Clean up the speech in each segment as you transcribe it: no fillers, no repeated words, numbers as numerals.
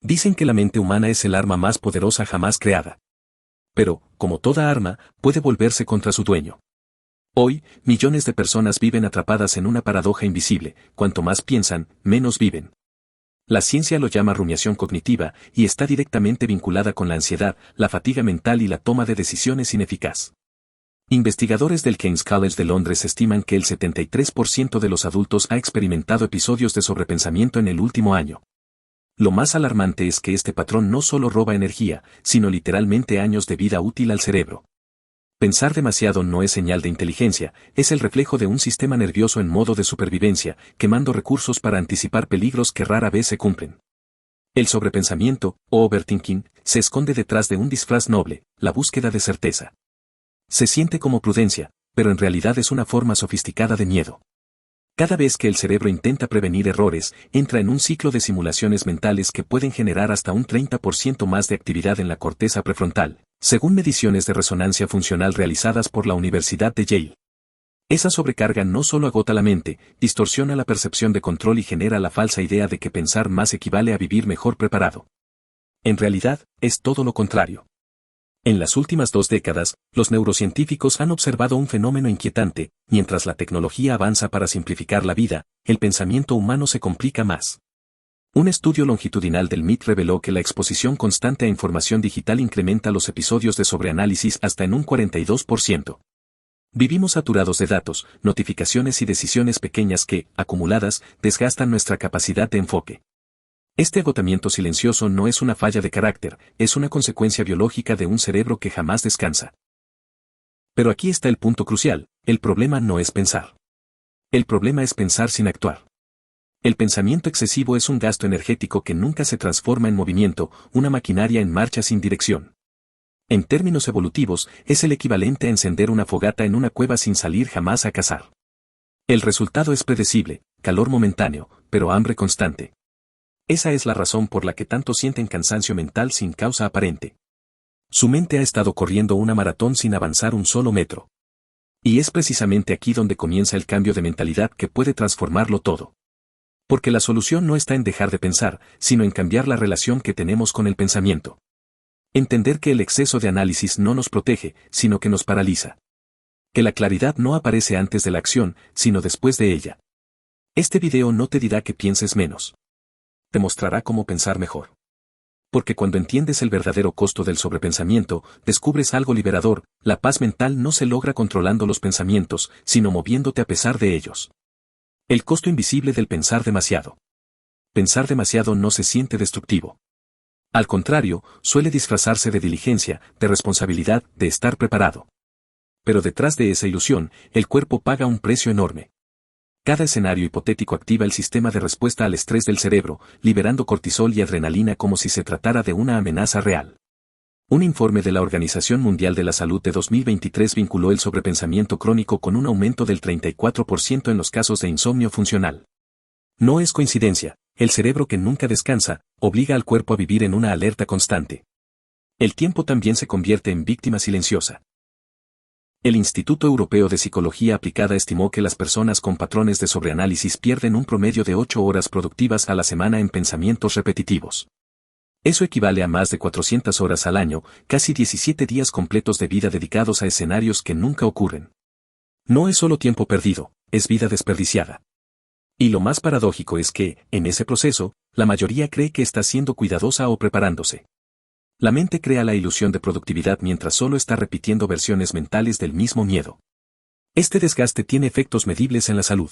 Dicen que la mente humana es el arma más poderosa jamás creada. Pero, como toda arma, puede volverse contra su dueño. Hoy, millones de personas viven atrapadas en una paradoja invisible: cuanto más piensan, menos viven. La ciencia lo llama rumiación cognitiva, y está directamente vinculada con la ansiedad, la fatiga mental y la toma de decisiones ineficaz. Investigadores del King's College de Londres estiman que el 73% de los adultos ha experimentado episodios de sobrepensamiento en el último año. Lo más alarmante es que este patrón no solo roba energía, sino literalmente años de vida útil al cerebro. Pensar demasiado no es señal de inteligencia, es el reflejo de un sistema nervioso en modo de supervivencia, quemando recursos para anticipar peligros que rara vez se cumplen. El sobrepensamiento, o overthinking, se esconde detrás de un disfraz noble: la búsqueda de certeza. Se siente como prudencia, pero en realidad es una forma sofisticada de miedo. Cada vez que el cerebro intenta prevenir errores, entra en un ciclo de simulaciones mentales que pueden generar hasta un 30% más de actividad en la corteza prefrontal, según mediciones de resonancia funcional realizadas por la Universidad de Yale. Esa sobrecarga no solo agota la mente, distorsiona la percepción de control y genera la falsa idea de que pensar más equivale a vivir mejor preparado. En realidad, es todo lo contrario. En las últimas 2 décadas, los neurocientíficos han observado un fenómeno inquietante: mientras la tecnología avanza para simplificar la vida, el pensamiento humano se complica más. Un estudio longitudinal del MIT reveló que la exposición constante a información digital incrementa los episodios de sobreanálisis hasta en un 42%. Vivimos saturados de datos, notificaciones y decisiones pequeñas que, acumuladas, desgastan nuestra capacidad de enfoque. Este agotamiento silencioso no es una falla de carácter, es una consecuencia biológica de un cerebro que jamás descansa. Pero aquí está el punto crucial: el problema no es pensar. El problema es pensar sin actuar. El pensamiento excesivo es un gasto energético que nunca se transforma en movimiento, una maquinaria en marcha sin dirección. En términos evolutivos, es el equivalente a encender una fogata en una cueva sin salir jamás a cazar. El resultado es predecible: calor momentáneo, pero hambre constante. Esa es la razón por la que tantos sienten cansancio mental sin causa aparente. Su mente ha estado corriendo una maratón sin avanzar un solo metro. Y es precisamente aquí donde comienza el cambio de mentalidad que puede transformarlo todo. Porque la solución no está en dejar de pensar, sino en cambiar la relación que tenemos con el pensamiento. Entender que el exceso de análisis no nos protege, sino que nos paraliza. Que la claridad no aparece antes de la acción, sino después de ella. Este video no te dirá que pienses menos. Te mostrará cómo pensar mejor. Porque cuando entiendes el verdadero costo del sobrepensamiento, descubres algo liberador: la paz mental no se logra controlando los pensamientos, sino moviéndote a pesar de ellos. El costo invisible del pensar demasiado. Pensar demasiado no se siente destructivo. Al contrario, suele disfrazarse de diligencia, de responsabilidad, de estar preparado. Pero detrás de esa ilusión, el cuerpo paga un precio enorme. Cada escenario hipotético activa el sistema de respuesta al estrés del cerebro, liberando cortisol y adrenalina como si se tratara de una amenaza real. Un informe de la Organización Mundial de la Salud de 2023 vinculó el sobrepensamiento crónico con un aumento del 34% en los casos de insomnio funcional. No es coincidencia: el cerebro que nunca descansa, obliga al cuerpo a vivir en una alerta constante. El tiempo también se convierte en víctima silenciosa. El Instituto Europeo de Psicología Aplicada estimó que las personas con patrones de sobreanálisis pierden un promedio de 8 horas productivas a la semana en pensamientos repetitivos. Eso equivale a más de 400 horas al año, casi 17 días completos de vida dedicados a escenarios que nunca ocurren. No es solo tiempo perdido, es vida desperdiciada. Y lo más paradójico es que, en ese proceso, la mayoría cree que está siendo cuidadosa o preparándose. La mente crea la ilusión de productividad mientras solo está repitiendo versiones mentales del mismo miedo. Este desgaste tiene efectos medibles en la salud.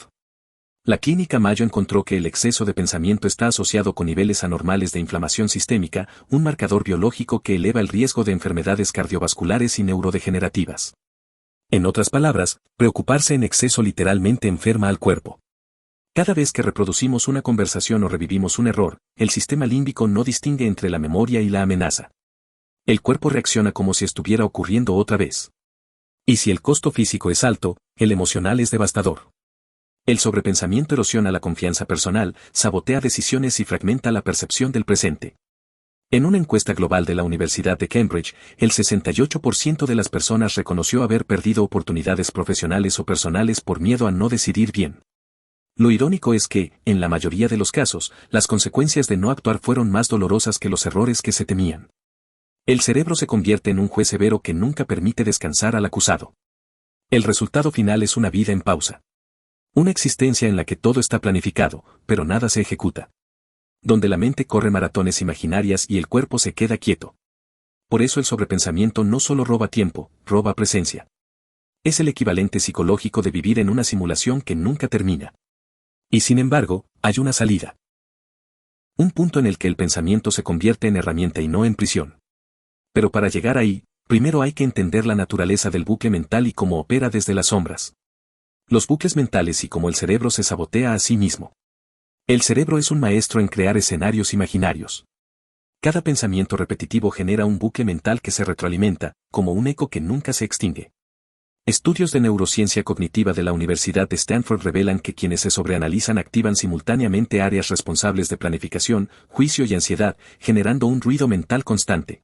La clínica Mayo encontró que el exceso de pensamiento está asociado con niveles anormales de inflamación sistémica, un marcador biológico que eleva el riesgo de enfermedades cardiovasculares y neurodegenerativas. En otras palabras, preocuparse en exceso literalmente enferma al cuerpo. Cada vez que reproducimos una conversación o revivimos un error, el sistema límbico no distingue entre la memoria y la amenaza. El cuerpo reacciona como si estuviera ocurriendo otra vez. Y si el costo físico es alto, el emocional es devastador. El sobrepensamiento erosiona la confianza personal, sabotea decisiones y fragmenta la percepción del presente. En una encuesta global de la Universidad de Cambridge, el 68% de las personas reconoció haber perdido oportunidades profesionales o personales por miedo a no decidir bien. Lo irónico es que, en la mayoría de los casos, las consecuencias de no actuar fueron más dolorosas que los errores que se temían. El cerebro se convierte en un juez severo que nunca permite descansar al acusado. El resultado final es una vida en pausa. Una existencia en la que todo está planificado, pero nada se ejecuta. Donde la mente corre maratones imaginarias y el cuerpo se queda quieto. Por eso el sobrepensamiento no solo roba tiempo, roba presencia. Es el equivalente psicológico de vivir en una simulación que nunca termina. Y sin embargo, hay una salida. Un punto en el que el pensamiento se convierte en herramienta y no en prisión. Pero para llegar ahí, primero hay que entender la naturaleza del bucle mental y cómo opera desde las sombras. Los bucles mentales y cómo el cerebro se sabotea a sí mismo. El cerebro es un maestro en crear escenarios imaginarios. Cada pensamiento repetitivo genera un bucle mental que se retroalimenta, como un eco que nunca se extingue. Estudios de neurociencia cognitiva de la Universidad de Stanford revelan que quienes se sobreanalizan activan simultáneamente áreas responsables de planificación, juicio y ansiedad, generando un ruido mental constante.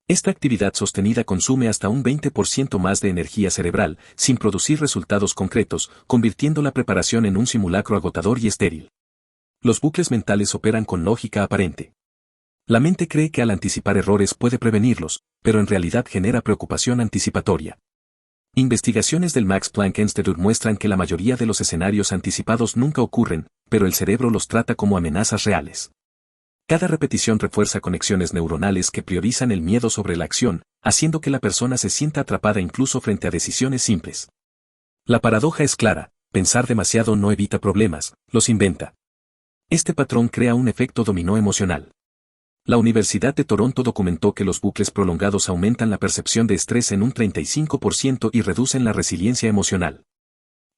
Esta actividad sostenida consume hasta un 20% más de energía cerebral, sin producir resultados concretos, convirtiendo la preparación en un simulacro agotador y estéril. Los bucles mentales operan con lógica aparente. La mente cree que al anticipar errores puede prevenirlos, pero en realidad genera preocupación anticipatoria. Investigaciones del Max Planck Institute muestran que la mayoría de los escenarios anticipados nunca ocurren, pero el cerebro los trata como amenazas reales. Cada repetición refuerza conexiones neuronales que priorizan el miedo sobre la acción, haciendo que la persona se sienta atrapada incluso frente a decisiones simples. La paradoja es clara: pensar demasiado no evita problemas, los inventa. Este patrón crea un efecto dominó emocional. La Universidad de Toronto documentó que los bucles prolongados aumentan la percepción de estrés en un 35% y reducen la resiliencia emocional.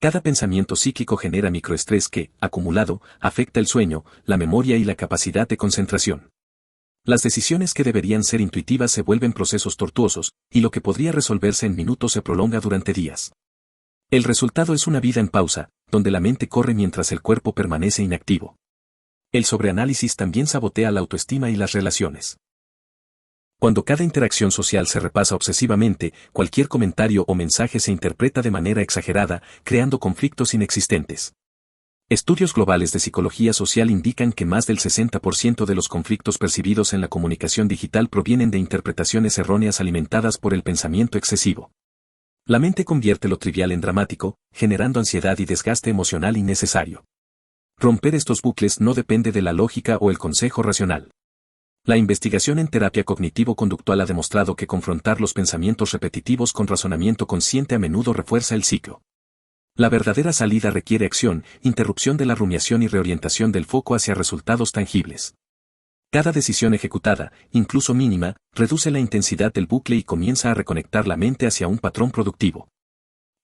Cada pensamiento psíquico genera microestrés que, acumulado, afecta el sueño, la memoria y la capacidad de concentración. Las decisiones que deberían ser intuitivas se vuelven procesos tortuosos, y lo que podría resolverse en minutos se prolonga durante días. El resultado es una vida en pausa, donde la mente corre mientras el cuerpo permanece inactivo. El sobreanálisis también sabotea la autoestima y las relaciones. Cuando cada interacción social se repasa obsesivamente, cualquier comentario o mensaje se interpreta de manera exagerada, creando conflictos inexistentes. Estudios globales de psicología social indican que más del 60% de los conflictos percibidos en la comunicación digital provienen de interpretaciones erróneas alimentadas por el pensamiento excesivo. La mente convierte lo trivial en dramático, generando ansiedad y desgaste emocional innecesario. Romper estos bucles no depende de la lógica o el consejo racional. La investigación en terapia cognitivo-conductual ha demostrado que confrontar los pensamientos repetitivos con razonamiento consciente a menudo refuerza el ciclo. La verdadera salida requiere acción, interrupción de la rumiación y reorientación del foco hacia resultados tangibles. Cada decisión ejecutada, incluso mínima, reduce la intensidad del bucle y comienza a reconectar la mente hacia un patrón productivo.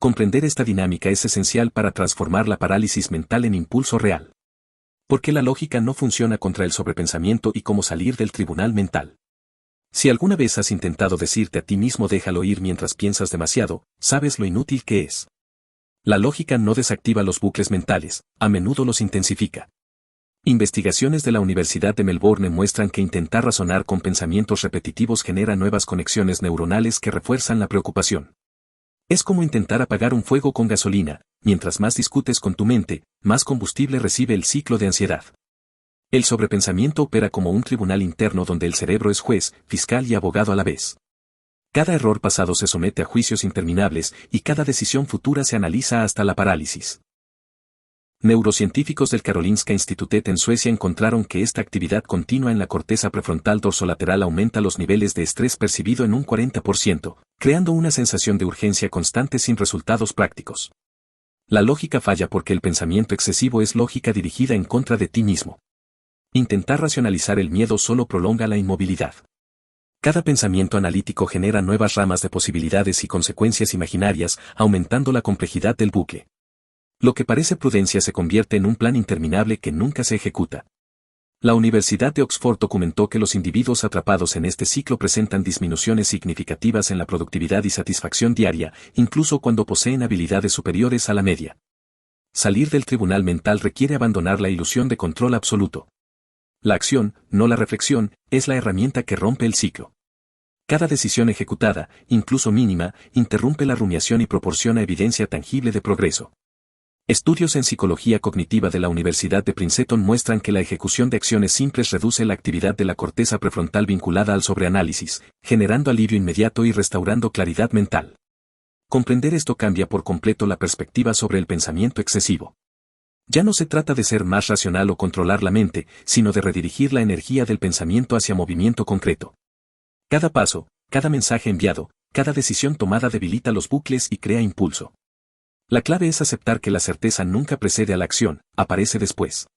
Comprender esta dinámica es esencial para transformar la parálisis mental en impulso real. Porque la lógica no funciona contra el sobrepensamiento y cómo salir del tribunal mental. Si alguna vez has intentado decirte a ti mismo déjalo ir mientras piensas demasiado, sabes lo inútil que es. La lógica no desactiva los bucles mentales, a menudo los intensifica. Investigaciones de la Universidad de Melbourne muestran que intentar razonar con pensamientos repetitivos genera nuevas conexiones neuronales que refuerzan la preocupación. Es como intentar apagar un fuego con gasolina: mientras más discutes con tu mente, más combustible recibe el ciclo de ansiedad. El sobrepensamiento opera como un tribunal interno donde el cerebro es juez, fiscal y abogado a la vez. Cada error pasado se somete a juicios interminables y cada decisión futura se analiza hasta la parálisis. Neurocientíficos del Karolinska Institutet en Suecia encontraron que esta actividad continua en la corteza prefrontal dorsolateral aumenta los niveles de estrés percibido en un 40%, creando una sensación de urgencia constante sin resultados prácticos. La lógica falla porque el pensamiento excesivo es lógica dirigida en contra de ti mismo. Intentar racionalizar el miedo solo prolonga la inmovilidad. Cada pensamiento analítico genera nuevas ramas de posibilidades y consecuencias imaginarias, aumentando la complejidad del bucle. Lo que parece prudencia se convierte en un plan interminable que nunca se ejecuta. La Universidad de Oxford documentó que los individuos atrapados en este ciclo presentan disminuciones significativas en la productividad y satisfacción diaria, incluso cuando poseen habilidades superiores a la media. Salir del tribunal mental requiere abandonar la ilusión de control absoluto. La acción, no la reflexión, es la herramienta que rompe el ciclo. Cada decisión ejecutada, incluso mínima, interrumpe la rumiación y proporciona evidencia tangible de progreso. Estudios en psicología cognitiva de la Universidad de Princeton muestran que la ejecución de acciones simples reduce la actividad de la corteza prefrontal vinculada al sobreanálisis, generando alivio inmediato y restaurando claridad mental. Comprender esto cambia por completo la perspectiva sobre el pensamiento excesivo. Ya no se trata de ser más racional o controlar la mente, sino de redirigir la energía del pensamiento hacia movimiento concreto. Cada paso, cada mensaje enviado, cada decisión tomada debilita los bucles y crea impulso. La clave es aceptar que la certeza nunca precede a la acción, aparece después.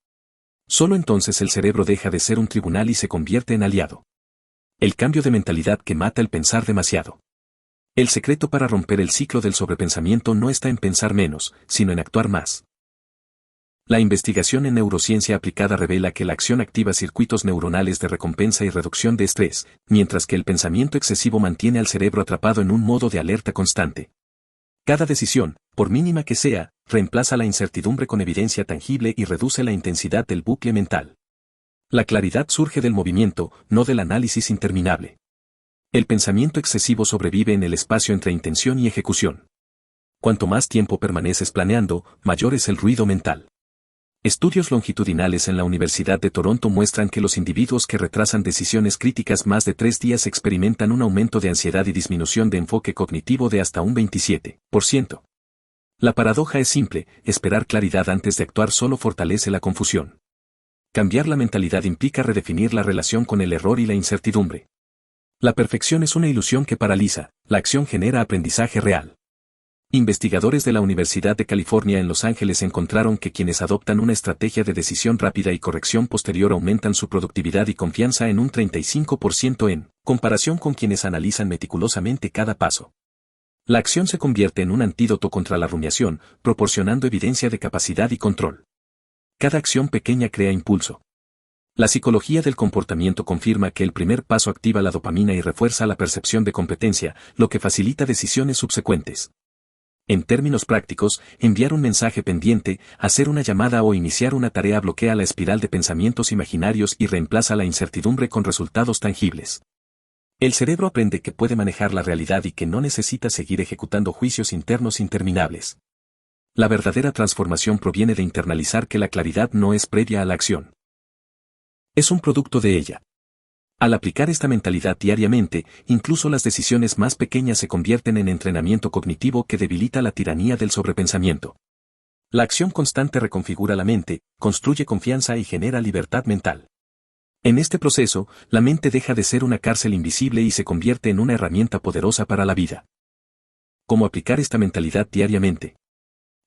Solo entonces el cerebro deja de ser un tribunal y se convierte en aliado. El cambio de mentalidad que mata el pensar demasiado. El secreto para romper el ciclo del sobrepensamiento no está en pensar menos, sino en actuar más. La investigación en neurociencia aplicada revela que la acción activa circuitos neuronales de recompensa y reducción de estrés, mientras que el pensamiento excesivo mantiene al cerebro atrapado en un modo de alerta constante. Cada decisión, por mínima que sea, reemplaza la incertidumbre con evidencia tangible y reduce la intensidad del bucle mental. La claridad surge del movimiento, no del análisis interminable. El pensamiento excesivo sobrevive en el espacio entre intención y ejecución. Cuanto más tiempo permaneces planeando, mayor es el ruido mental. Estudios longitudinales en la Universidad de Toronto muestran que los individuos que retrasan decisiones críticas más de 3 días experimentan un aumento de ansiedad y disminución de enfoque cognitivo de hasta un 27%. La paradoja es simple, esperar claridad antes de actuar solo fortalece la confusión. Cambiar la mentalidad implica redefinir la relación con el error y la incertidumbre. La perfección es una ilusión que paraliza, la acción genera aprendizaje real. Investigadores de la Universidad de California en Los Ángeles encontraron que quienes adoptan una estrategia de decisión rápida y corrección posterior aumentan su productividad y confianza en un 35% en comparación con quienes analizan meticulosamente cada paso. La acción se convierte en un antídoto contra la rumiación, proporcionando evidencia de capacidad y control. Cada acción pequeña crea impulso. La psicología del comportamiento confirma que el primer paso activa la dopamina y refuerza la percepción de competencia, lo que facilita decisiones subsecuentes. En términos prácticos, enviar un mensaje pendiente, hacer una llamada o iniciar una tarea bloquea la espiral de pensamientos imaginarios y reemplaza la incertidumbre con resultados tangibles. El cerebro aprende que puede manejar la realidad y que no necesita seguir ejecutando juicios internos interminables. La verdadera transformación proviene de internalizar que la claridad no es previa a la acción. Es un producto de ella. Al aplicar esta mentalidad diariamente, incluso las decisiones más pequeñas se convierten en entrenamiento cognitivo que debilita la tiranía del sobrepensamiento. La acción constante reconfigura la mente, construye confianza y genera libertad mental. En este proceso, la mente deja de ser una cárcel invisible y se convierte en una herramienta poderosa para la vida. ¿Cómo aplicar esta mentalidad diariamente?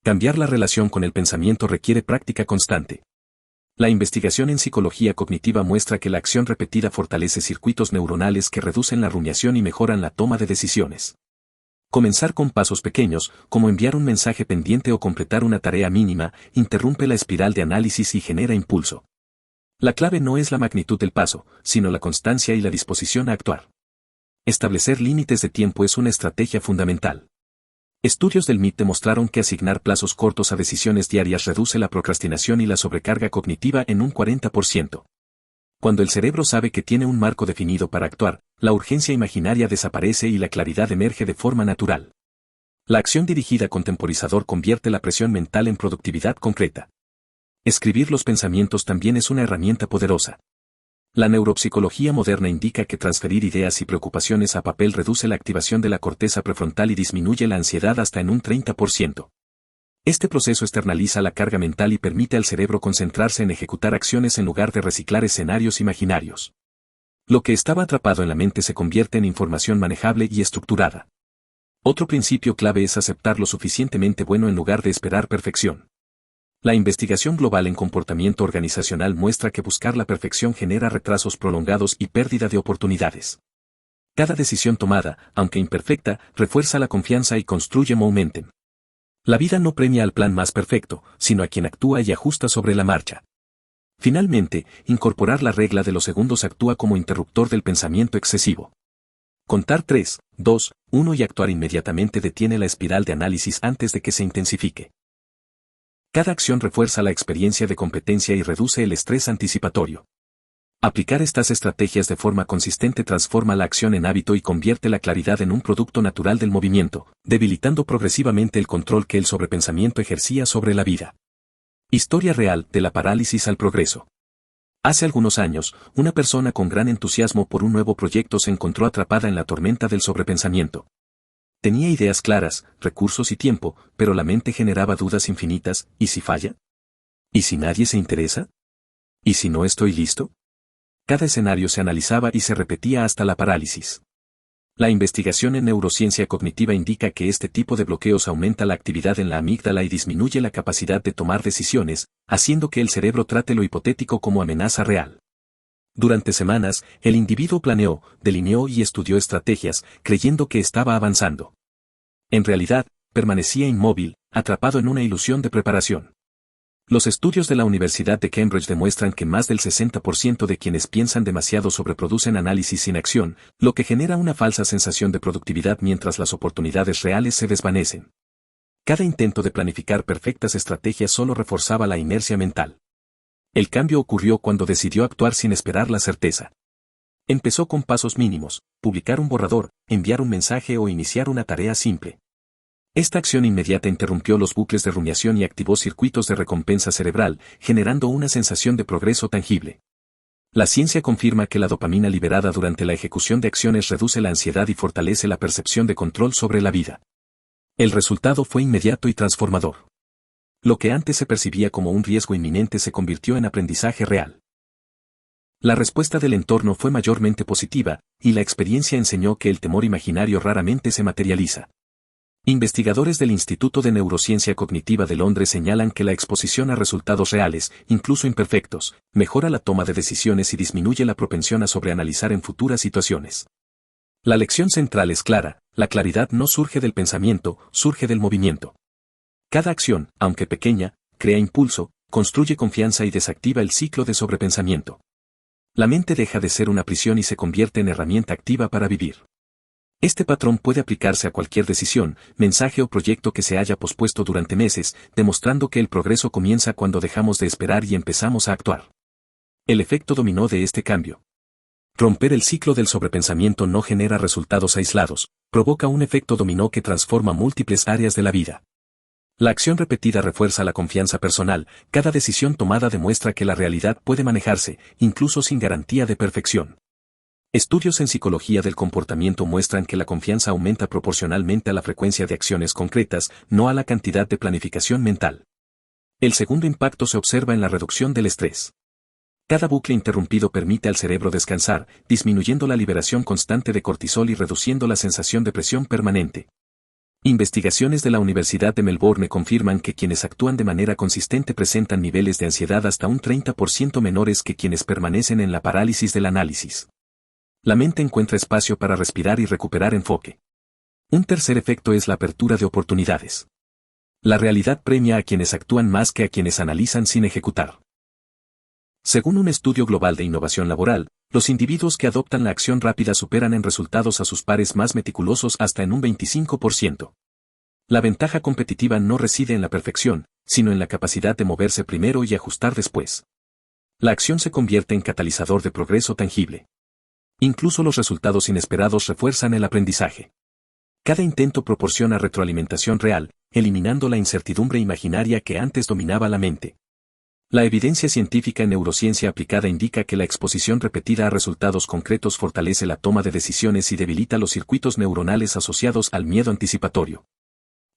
Cambiar la relación con el pensamiento requiere práctica constante. La investigación en psicología cognitiva muestra que la acción repetida fortalece circuitos neuronales que reducen la rumiación y mejoran la toma de decisiones. Comenzar con pasos pequeños, como enviar un mensaje pendiente o completar una tarea mínima, interrumpe la espiral de análisis y genera impulso. La clave no es la magnitud del paso, sino la constancia y la disposición a actuar. Establecer límites de tiempo es una estrategia fundamental. Estudios del MIT demostraron que asignar plazos cortos a decisiones diarias reduce la procrastinación y la sobrecarga cognitiva en un 40%. Cuando el cerebro sabe que tiene un marco definido para actuar, la urgencia imaginaria desaparece y la claridad emerge de forma natural. La acción dirigida con temporizador convierte la presión mental en productividad concreta. Escribir los pensamientos también es una herramienta poderosa. La neuropsicología moderna indica que transferir ideas y preocupaciones a papel reduce la activación de la corteza prefrontal y disminuye la ansiedad hasta en un 30%. Este proceso externaliza la carga mental y permite al cerebro concentrarse en ejecutar acciones en lugar de reciclar escenarios imaginarios. Lo que estaba atrapado en la mente se convierte en información manejable y estructurada. Otro principio clave es aceptar lo suficientemente bueno en lugar de esperar perfección. La investigación global en comportamiento organizacional muestra que buscar la perfección genera retrasos prolongados y pérdida de oportunidades. Cada decisión tomada, aunque imperfecta, refuerza la confianza y construye momentum. La vida no premia al plan más perfecto, sino a quien actúa y ajusta sobre la marcha. Finalmente, incorporar la regla de los segundos actúa como interruptor del pensamiento excesivo. Contar 3, 2, 1 y actuar inmediatamente detiene la espiral de análisis antes de que se intensifique. Cada acción refuerza la experiencia de competencia y reduce el estrés anticipatorio. Aplicar estas estrategias de forma consistente transforma la acción en hábito y convierte la claridad en un producto natural del movimiento, debilitando progresivamente el control que el sobrepensamiento ejercía sobre la vida. Historia real de la parálisis al progreso. Hace algunos años, una persona con gran entusiasmo por un nuevo proyecto se encontró atrapada en la tormenta del sobrepensamiento. Tenía ideas claras, recursos y tiempo, pero la mente generaba dudas infinitas. ¿Y si falla? ¿Y si nadie se interesa? ¿Y si no estoy listo? Cada escenario se analizaba y se repetía hasta la parálisis. La investigación en neurociencia cognitiva indica que este tipo de bloqueos aumenta la actividad en la amígdala y disminuye la capacidad de tomar decisiones, haciendo que el cerebro trate lo hipotético como amenaza real. Durante semanas, el individuo planeó, delineó y estudió estrategias, creyendo que estaba avanzando. En realidad, permanecía inmóvil, atrapado en una ilusión de preparación. Los estudios de la Universidad de Cambridge demuestran que más del 60% de quienes piensan demasiado sobreproducen análisis sin acción, lo que genera una falsa sensación de productividad mientras las oportunidades reales se desvanecen. Cada intento de planificar perfectas estrategias solo reforzaba la inercia mental. El cambio ocurrió cuando decidió actuar sin esperar la certeza. Empezó con pasos mínimos, publicar un borrador, enviar un mensaje o iniciar una tarea simple. Esta acción inmediata interrumpió los bucles de rumiación y activó circuitos de recompensa cerebral, generando una sensación de progreso tangible. La ciencia confirma que la dopamina liberada durante la ejecución de acciones reduce la ansiedad y fortalece la percepción de control sobre la vida. El resultado fue inmediato y transformador. Lo que antes se percibía como un riesgo inminente se convirtió en aprendizaje real. La respuesta del entorno fue mayormente positiva, y la experiencia enseñó que el temor imaginario raramente se materializa. Investigadores del Instituto de Neurociencia Cognitiva de Londres señalan que la exposición a resultados reales, incluso imperfectos, mejora la toma de decisiones y disminuye la propensión a sobreanalizar en futuras situaciones. La lección central es clara: la claridad no surge del pensamiento, surge del movimiento. Cada acción, aunque pequeña, crea impulso, construye confianza y desactiva el ciclo de sobrepensamiento. La mente deja de ser una prisión y se convierte en herramienta activa para vivir. Este patrón puede aplicarse a cualquier decisión, mensaje o proyecto que se haya pospuesto durante meses, demostrando que el progreso comienza cuando dejamos de esperar y empezamos a actuar. El efecto dominó de este cambio. Romper el ciclo del sobrepensamiento no genera resultados aislados, provoca un efecto dominó que transforma múltiples áreas de la vida. La acción repetida refuerza la confianza personal, cada decisión tomada demuestra que la realidad puede manejarse, incluso sin garantía de perfección. Estudios en psicología del comportamiento muestran que la confianza aumenta proporcionalmente a la frecuencia de acciones concretas, no a la cantidad de planificación mental. El segundo impacto se observa en la reducción del estrés. Cada bucle interrumpido permite al cerebro descansar, disminuyendo la liberación constante de cortisol y reduciendo la sensación de presión permanente. Investigaciones de la Universidad de Melbourne confirman que quienes actúan de manera consistente presentan niveles de ansiedad hasta un 30% menores que quienes permanecen en la parálisis del análisis. La mente encuentra espacio para respirar y recuperar enfoque. Un tercer efecto es la apertura de oportunidades. La realidad premia a quienes actúan más que a quienes analizan sin ejecutar. Según un estudio global de innovación laboral, los individuos que adoptan la acción rápida superan en resultados a sus pares más meticulosos hasta en un 25%. La ventaja competitiva no reside en la perfección, sino en la capacidad de moverse primero y ajustar después. La acción se convierte en catalizador de progreso tangible. Incluso los resultados inesperados refuerzan el aprendizaje. Cada intento proporciona retroalimentación real, eliminando la incertidumbre imaginaria que antes dominaba la mente. La evidencia científica en neurociencia aplicada indica que la exposición repetida a resultados concretos fortalece la toma de decisiones y debilita los circuitos neuronales asociados al miedo anticipatorio.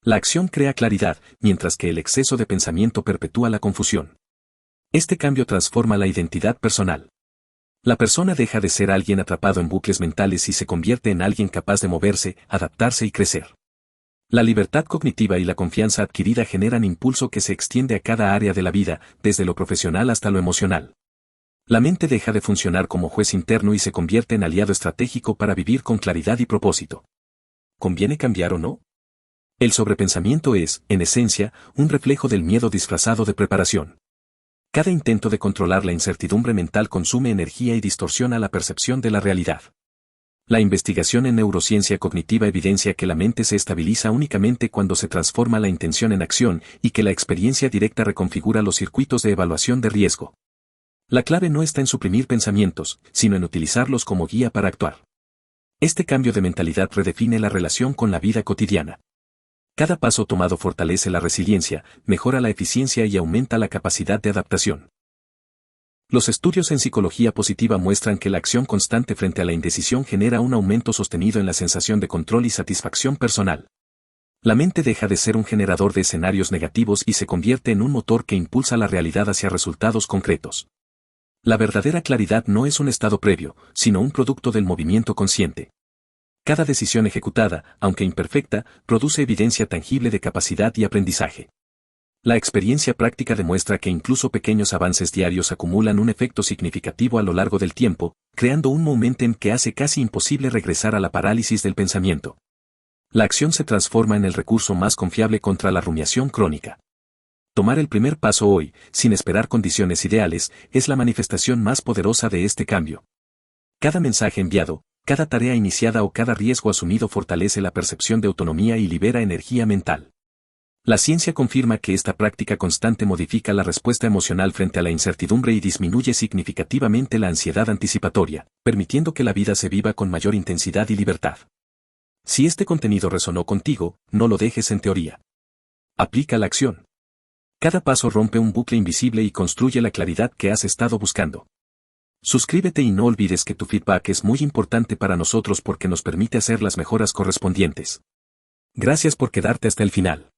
La acción crea claridad, mientras que el exceso de pensamiento perpetúa la confusión. Este cambio transforma la identidad personal. La persona deja de ser alguien atrapado en bucles mentales y se convierte en alguien capaz de moverse, adaptarse y crecer. La libertad cognitiva y la confianza adquirida generan impulso que se extiende a cada área de la vida, desde lo profesional hasta lo emocional. La mente deja de funcionar como juez interno y se convierte en aliado estratégico para vivir con claridad y propósito. ¿Conviene cambiar o no? El sobrepensamiento es, en esencia, un reflejo del miedo disfrazado de preparación. Cada intento de controlar la incertidumbre mental consume energía y distorsiona la percepción de la realidad. La investigación en neurociencia cognitiva evidencia que la mente se estabiliza únicamente cuando se transforma la intención en acción y que la experiencia directa reconfigura los circuitos de evaluación de riesgo. La clave no está en suprimir pensamientos, sino en utilizarlos como guía para actuar. Este cambio de mentalidad redefine la relación con la vida cotidiana. Cada paso tomado fortalece la resiliencia, mejora la eficiencia y aumenta la capacidad de adaptación. Los estudios en psicología positiva muestran que la acción constante frente a la indecisión genera un aumento sostenido en la sensación de control y satisfacción personal. La mente deja de ser un generador de escenarios negativos y se convierte en un motor que impulsa la realidad hacia resultados concretos. La verdadera claridad no es un estado previo, sino un producto del movimiento consciente. Cada decisión ejecutada, aunque imperfecta, produce evidencia tangible de capacidad y aprendizaje. La experiencia práctica demuestra que incluso pequeños avances diarios acumulan un efecto significativo a lo largo del tiempo, creando un momentum que hace casi imposible regresar a la parálisis del pensamiento. La acción se transforma en el recurso más confiable contra la rumiación crónica. Tomar el primer paso hoy, sin esperar condiciones ideales, es la manifestación más poderosa de este cambio. Cada mensaje enviado, cada tarea iniciada o cada riesgo asumido fortalece la percepción de autonomía y libera energía mental. La ciencia confirma que esta práctica constante modifica la respuesta emocional frente a la incertidumbre y disminuye significativamente la ansiedad anticipatoria, permitiendo que la vida se viva con mayor intensidad y libertad. Si este contenido resonó contigo, no lo dejes en teoría. Aplica la acción. Cada paso rompe un bucle invisible y construye la claridad que has estado buscando. Suscríbete y no olvides que tu feedback es muy importante para nosotros porque nos permite hacer las mejoras correspondientes. Gracias por quedarte hasta el final.